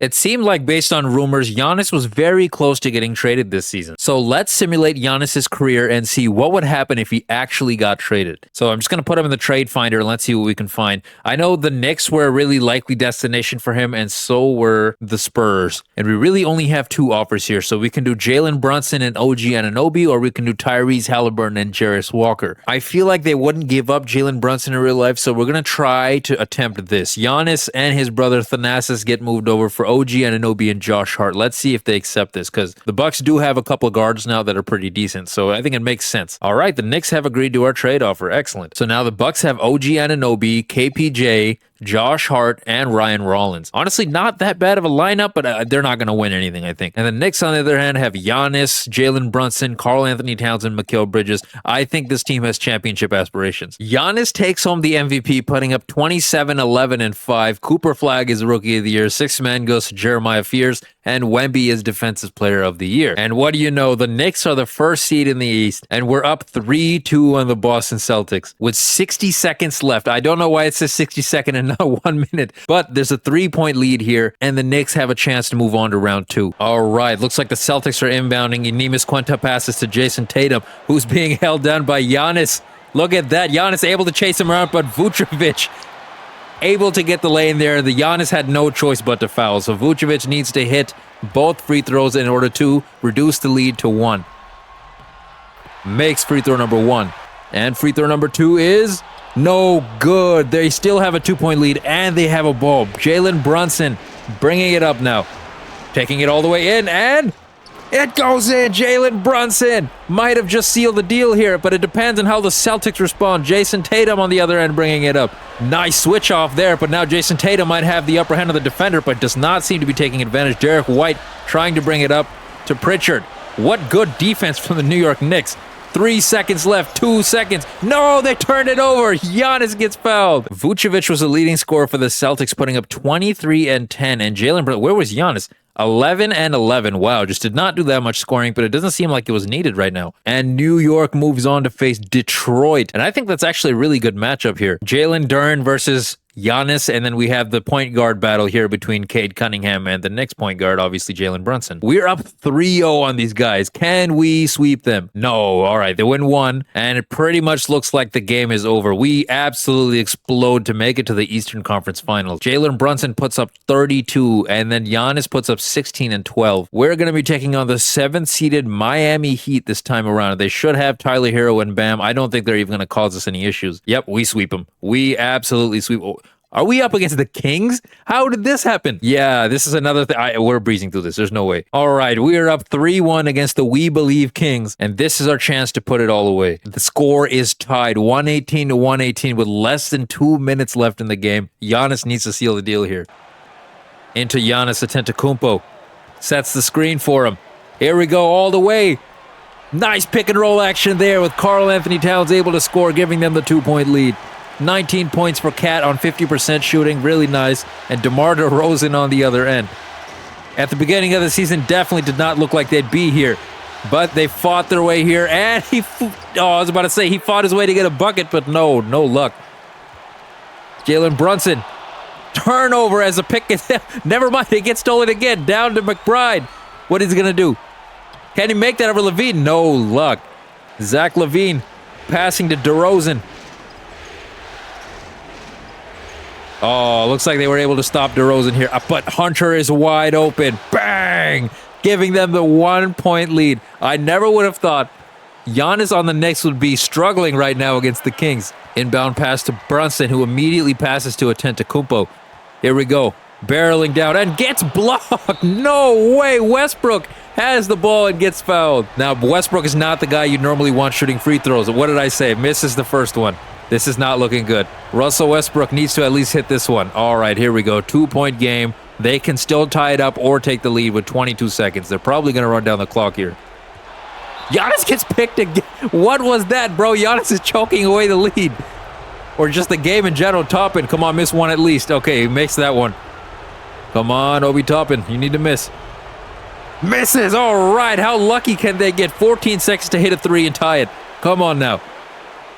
It seemed like, based on rumors, Giannis was very close to getting traded this season. So let's simulate Giannis's career and see what would happen if he actually got traded. So I'm just going to put him in the trade finder and let's see what we can find. I know the Knicks were a really likely destination for him, and so were the Spurs. And we really only have two offers here. So we can do Jalen Brunson and OG Anunoby, or we can do Tyrese Halliburton and Jarris Walker. I feel like they wouldn't give up Jalen Brunson in real life, so we're going to try to attempt this. Giannis and his brother Thanasis get moved over for OG Anunoby and Josh Hart. Let's see if they accept this, because the Bucks do have a couple of guards now that are pretty decent, so I think it makes sense. All right, the Knicks have agreed to our trade offer. Excellent. So now the Bucks have OG Anunoby, KPJ, Josh Hart, and Ryan Rollins. Honestly, not that bad of a lineup, but they're not going to win anything, I think. And the Knicks, on the other hand, have Giannis, Jalen Brunson, Karl Anthony Towns, and Mikal Bridges. I think this team has championship aspirations. Giannis takes home the MVP, putting up 27, 11, and 5. Cooper Flagg is Rookie of the Year. Sixth man goes to Jeremiah Fears, and Wemby is Defensive Player of the Year. And what do you know? The Knicks are the first seed in the East, and we're up 3-2 on the Boston Celtics with 60 seconds left. I don't know why it says 62nd and not 1 minute, but there's a 3-point lead here, and the Knicks have a chance to move on to round 2. All right, looks like the Celtics are inbounding. Neemias Queta passes to Jason Tatum, who's being held down by Giannis. Look at that. Giannis able to chase him around, but Vucevic able to get the lane there. The Giannis had no choice but to foul, so Vucevic needs to hit both free throws in order to reduce the lead to 1. Makes free throw number 1. And free throw number 2 is no good. They still have a 2-point lead, and they have a ball. Jalen Brunson bringing it up now. Taking it all the way in, and it goes in. Jalen Brunson might have just sealed the deal here, but it depends on how the Celtics respond. Jason Tatum on the other end bringing it up. Nice switch off there, but now Jason Tatum might have the upper hand of the defender, but does not seem to be taking advantage. Derek White trying to bring it up to Pritchard. What good defense from the New York Knicks. 3 seconds left, 2 seconds. No, they turned it over. Giannis gets fouled. Vucevic was the leading scorer for the Celtics, putting up 23 and 10. And Jalen Brunson, where was Giannis? 11 and 11. Wow, just did not do that much scoring, but it doesn't seem like it was needed right now. And New York moves on to face Detroit. And I think that's actually a really good matchup here. Jalen Duren versus Giannis, and then we have the point guard battle here between Cade Cunningham and the next point guard, obviously Jalen Brunson. We're up 3-0 on these guys. Can we sweep them? No. All right, they win 1, and it pretty much looks like the game is over. We absolutely explode to make it to the Eastern Conference Finals. Jalen Brunson puts up 32, and then Giannis puts up 16 and 12. We're going to be taking on the 7th-seeded Miami Heat this time around. They should have Tyler Hero and Bam. I don't think they're even going to cause us any issues. Yep, we sweep them. We absolutely sweep. Are we up against the Kings? How did this happen? Yeah, this is another thing. We're breezing through this. There's no way. All right, we are up 3-1 against the We Believe Kings, and this is our chance to put it all away. The score is tied 118-118 with less than 2 minutes left in the game. Giannis needs to seal the deal here. Into Giannis Antetokounmpo. Sets the screen for him. Here we go all the way. Nice pick and roll action there with Karl Anthony Towns able to score, giving them the 2-point lead. 19 points for Cat on 50% shooting. Really nice. And DeMar DeRozan on the other end. At the beginning of the season, definitely did not look like they'd be here. But they fought their way here. And I was about to say, he fought his way to get a bucket, but no luck. Jalen Brunson. Turnover as a pick. Never mind, it gets stolen again. Down to McBride. What is he going to do? Can he make that over Levine? No luck. Zach LaVine passing to DeRozan. Oh, looks like they were able to stop DeRozan here. But Hunter is wide open. Bang! Giving them the 1-point lead. I never would have thought Giannis on the Knicks would be struggling right now against the Kings. Inbound pass to Brunson, who immediately passes to Antetokounmpo. Here we go. Barreling down and gets blocked. No way. Westbrook has the ball and gets fouled. Now, Westbrook is not the guy you normally want shooting free throws. What did I say? Misses the first one. This is not looking good. Russell Westbrook needs to at least hit this one. All right, here we go. 2-point game. They can still tie it up or take the lead with 22 seconds. They're probably going to run down the clock here. Giannis gets picked again. What was that, bro? Giannis is choking away the lead. Or just the game in general. Toppin, come on, miss one at least. Okay, he makes that one. Come on, Obi Toppin. You need to miss. Misses. All right, how lucky can they get? 14 seconds to hit a 3 and tie it. Come on now.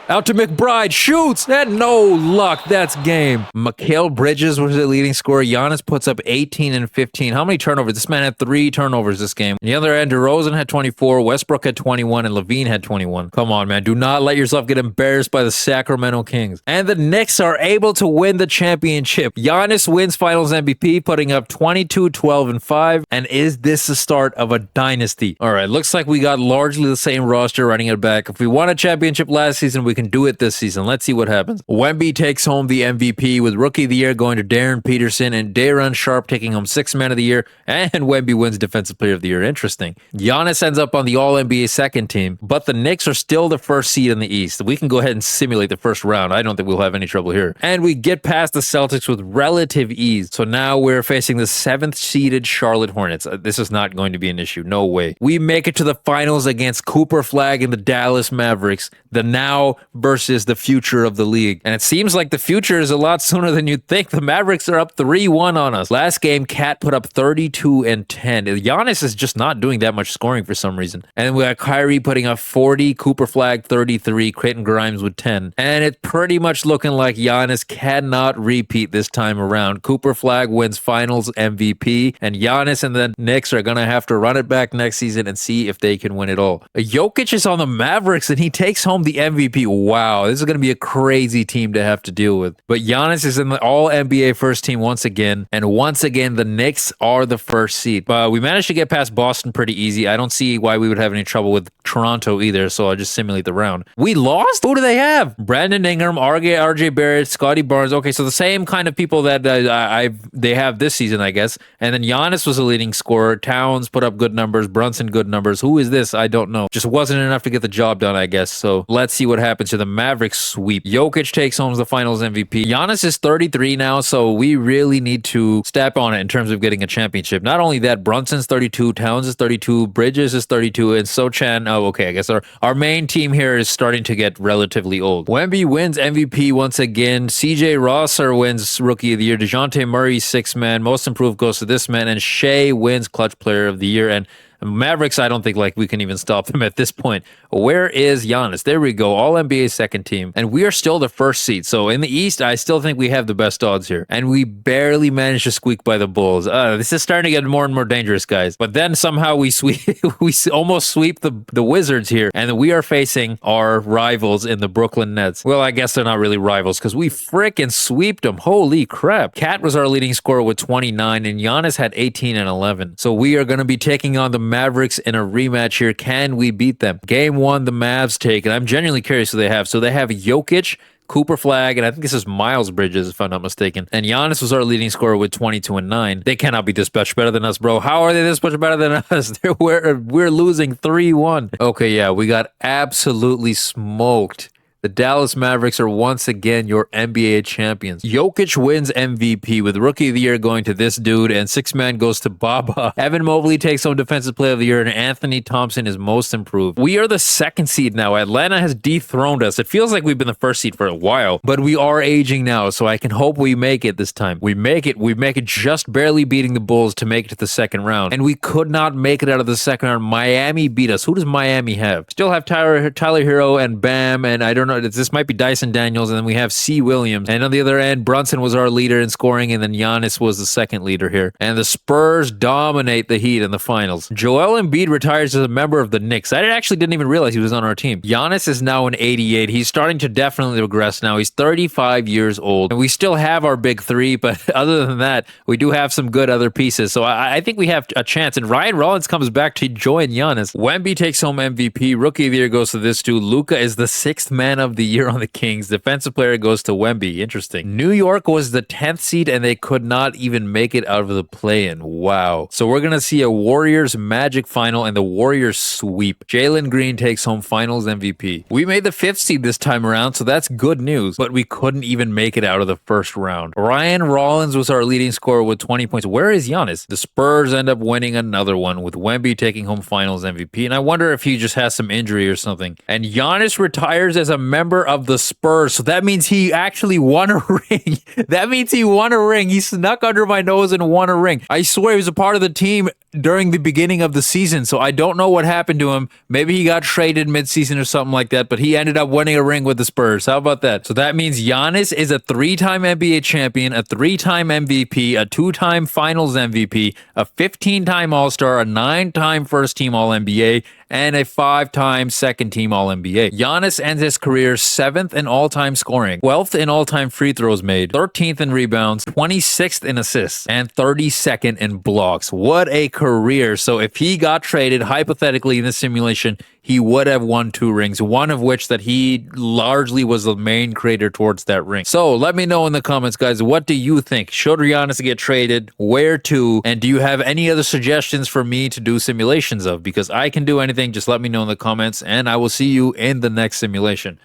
Out to McBride, shoots, and no luck. That's game. Mikal Bridges was the leading scorer. Giannis puts up 18 and 15. How many turnovers? This man had 3 turnovers this game. On the other end, DeRozan had 24, Westbrook had 21, and Levine had 21. Come on, man. Do not let yourself get embarrassed by the Sacramento Kings. And the Knicks are able to win the championship. Giannis wins Finals MVP, putting up 22, 12, and 5. And is this the start of a dynasty? All right, looks like we got largely the same roster running it back. If we won a championship last season, we can do it this season. Let's see what happens. Wemby takes home the MVP with Rookie of the Year going to Darren Peterson and Day'Ron Sharpe taking home Sixth Man of the Year, and Wemby wins Defensive Player of the Year. Interesting. Giannis ends up on the All-NBA second team, but the Knicks are still the first seed in the East. We can go ahead and simulate the first round. I don't think we'll have any trouble here. And we get past the Celtics with relative ease. So now we're facing the 7th seeded Charlotte Hornets. This is not going to be an issue. No way. We make it to the finals against Cooper Flag and the Dallas Mavericks, the now versus the future of the league. And it seems like the future is a lot sooner than you'd think. The Mavericks are up 3-1 on us. Last game, Cat put up 32 and 10. Giannis is just not doing that much scoring for some reason. And then we got Kyrie putting up 40, Cooper Flag 33, Creighton Grimes with 10. And it's pretty much looking like Giannis cannot repeat this time around. Cooper Flag wins Finals MVP, and Giannis and the Knicks are going to have to run it back next season and see if they can win it all. Jokic is on the Mavericks, and he takes home the MVP. Wow, this is going to be a crazy team to have to deal with. But Giannis is in the All-NBA first team once again, and once again, the Knicks are the first seed. But we managed to get past Boston pretty easy. I don't see why we would have any trouble with Toronto either, so I'll just simulate the round. We lost? Who do they have? Brandon Ingram, RJ Barrett, Scotty Barnes. Okay, so the same kind of people that they have this season, I guess. And then Giannis was the leading scorer. Towns put up good numbers. Brunson good numbers. Who is this? I don't know. Just wasn't enough to get the job done, I guess. So let's see what happens to the Mavericks sweep. Jokic takes home the Finals MVP. Giannis is 33 now, so we really need to step on it in terms of getting a championship. Not only that, Brunson's 32, Towns is 32, Bridges is 32, and Sochan. Oh, okay. I guess our main team here is starting to get relatively old. Wemby wins MVP once again. CJ Rosser wins Rookie of the Year. DeJounte Murray, 6th man. Most improved goes to this man. And Shea wins Clutch Player of the Year. And Mavericks, I don't think we can even stop them at this point. Where is Giannis? There we go. All NBA second team. And we are still the first seed. So in the East, I still think we have the best odds here. And we barely managed to squeak by the Bulls. This is starting to get more and more dangerous, guys. But then somehow we almost sweep the Wizards here. And we are facing our rivals in the Brooklyn Nets. Well, I guess they're not really rivals because we frickin' sweeped them. Holy crap. Cat was our leading scorer with 29 and Giannis had 18 and 11. So we are going to be taking on the Mavericks in a rematch here. Can we beat them? Game 1, the Mavs take, and I'm genuinely curious who they have. So they have Jokic, Cooper Flag, and I think this is Miles Bridges, if I'm not mistaken. And Giannis was our leading scorer with 22 and 9. They cannot be this much better than us, bro. How are they this much better than us? We're losing 3-1. Okay, yeah, we got absolutely smoked. The Dallas Mavericks are once again your NBA champions. Jokic wins MVP with Rookie of the Year going to this dude, and 6th man goes to Baba. Evan Mobley takes home Defensive Player of the Year, and Anthony Thompson is most improved. We are the 2nd seed now. Atlanta has dethroned us. It feels like we've been the 1st seed for a while, but we are aging now, so I can hope we make it this time. We make it just barely beating the Bulls to make it to the 2nd round, and we could not make it out of the 2nd round. Miami beat us. Who does Miami have? Still have Tyler Hero and Bam, and I don't know. This might be Dyson Daniels, and then we have C. Williams. And on the other end, Brunson was our leader in scoring, and then Giannis was the 2nd leader here. And the Spurs dominate the Heat in the finals. Joel Embiid retires as a member of the Knicks. I actually didn't even realize he was on our team. Giannis is now an 88. He's starting to definitely regress now. He's 35 years old. And we still have our big 3, but other than that, we do have some good other pieces. So I think we have a chance. And Ryan Rollins comes back to join Giannis. Wemby takes home MVP. Rookie of the Year goes to this dude. Luka is the 6th man of the year on the Kings. Defensive Player goes to Wemby. Interesting. New York was the 10th seed and they could not even make it out of the play-in. Wow. So we're going to see a Warriors Magic final and the Warriors sweep. Jalen Green takes home Finals MVP. We made the 5th seed this time around, so that's good news, but we couldn't even make it out of the 1st round. Ryan Rollins was our leading scorer with 20 points. Where is Giannis? The Spurs end up winning another one with Wemby taking home Finals MVP, and I wonder if he just has some injury or something. And Giannis retires as a member of the Spurs, so that means he actually won a ring. That means he won a ring. He snuck under my nose and won a ring. I swear he was a part of the team during the beginning of the season. So I don't know what happened to him. Maybe he got traded midseason or something like that, but he ended up winning a ring with the Spurs. How about that? So that means Giannis is a 3-time NBA champion, a 3-time MVP, a 2-time finals MVP, a 15-time All-Star, a 9-time first-team All-NBA, and a 5-time second-team All-NBA. Giannis ends his career 7th in all-time scoring, 12th in all-time free throws made, 13th in rebounds, 26th in assists, and 32nd in blocks. What a career. So if he got traded, hypothetically in this simulation, he would have won 2 rings, one of which that he largely was the main creator towards that ring. So let me know in the comments, guys, what do you think? Should Giannis get traded? Where to? And do you have any other suggestions for me to do simulations of? Because I can do anything. Just let me know in the comments, and I will see you in the next simulation.